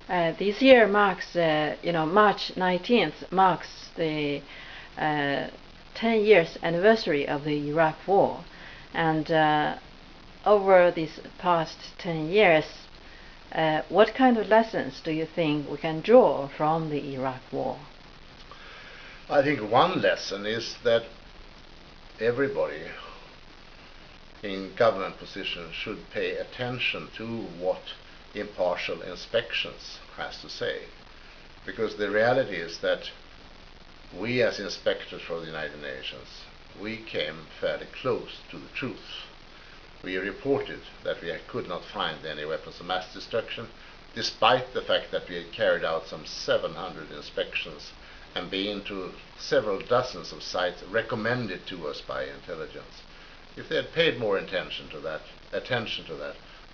This year marks, March 19th marks the 10 years anniversary of the Iraq War. And over these past 10 years, what kind of lessons do you think we can draw from the Iraq War? I think one lesson is that everybody in government positions should pay attention to what impartial inspections has to say. Because the reality is that we as inspectors for the United Nations, we came fairly close to the truth. We reported that we could not find any weapons of mass destruction, despite the fact that we had carried out some 700 inspections and been to several dozens of sites recommended to us by intelligence. If they had paid more attention to that,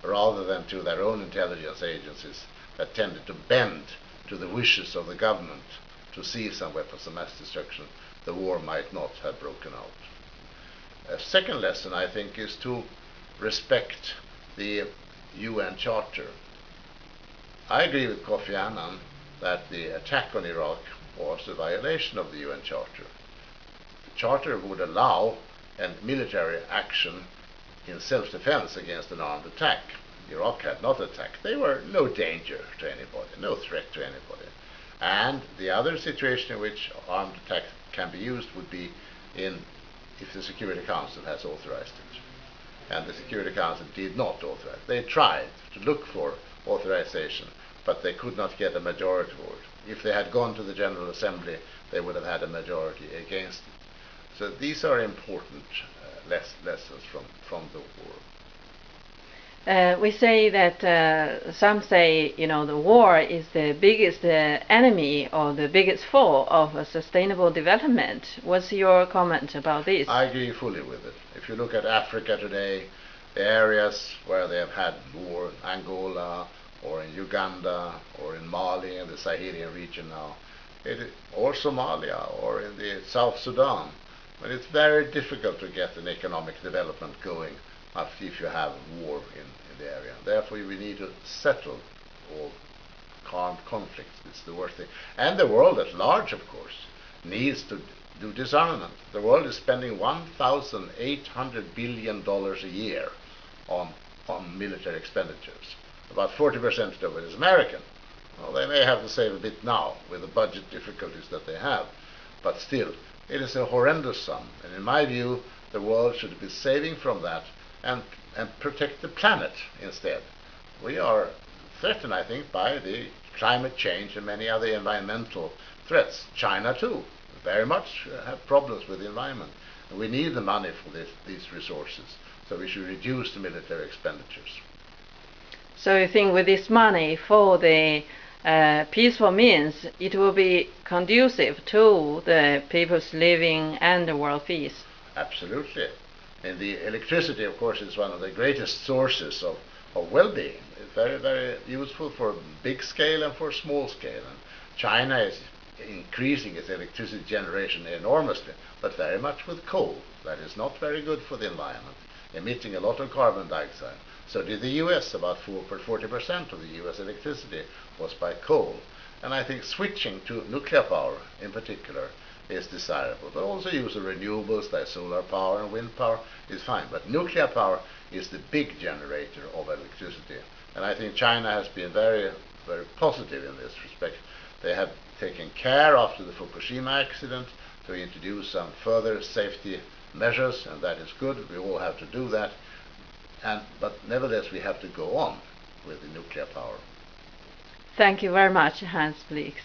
rather than to their own intelligence agencies that tended to bend to the wishes of the government to see some weapons of mass destruction, the war might not have broken out. A second lesson, I think, is to respect the UN Charter. I agree with Kofi Annan that the attack on Iraq was a violation of the UN Charter. The Charter would allow a military action in self-defense against an armed attack. Iraq had not attacked. They were no danger to anybody, no threat to anybody. And the other situation in which armed attack can be used would be if the Security Council has authorized it. And the Security Council did not authorize. They tried to look for authorization, but they could not get a majority for it. If they had gone to the General Assembly, they would have had a majority against it. So these are important lessons from the war. We say that some say, the war is the biggest enemy or the biggest foe of sustainable development. What's your comment about this? I agree fully with it. If you look at Africa today, the areas where they have had war, Angola, or in Uganda, or in Mali, in the Sahelian region now, or Somalia, or in the South Sudan, but it's very difficult to get an economic development going if you have war in the area. Therefore, we need to settle all conflicts. It's the worst thing. And the world at large, of course, needs to do disarmament. The world is spending $1,800 billion a year on military expenditures. About 40% of it is American. Well, they may have to save a bit now with the budget difficulties that they have, but still, it is a horrendous sum. And in my view, the world should be saving from that and protect the planet instead. We are threatened, I think, by the climate change and many other environmental threats. China, too, very much have problems with the environment. And we need the money for these resources, so we should reduce the military expenditures. So you think with this money for the peaceful means, it will be conducive to the people's living and the world peace? Absolutely. And the electricity, of course, is one of the greatest sources of well-being. It's very, very useful for big scale and for small scale. And China is increasing its electricity generation enormously, but very much with coal. That is not very good for the environment, emitting a lot of carbon dioxide. So did the US. About 40% of the US electricity was by coal. And I think switching to nuclear power in particular is desirable, but also use of renewables like solar power and wind power is fine. But nuclear power is the big generator of electricity, and I think China has been very, very positive in this respect. They have taken care after the Fukushima accident to introduce some further safety measures, and that is good. We all have to do that, but nevertheless we have to go on with the nuclear power. Thank you very much, Hans Blix.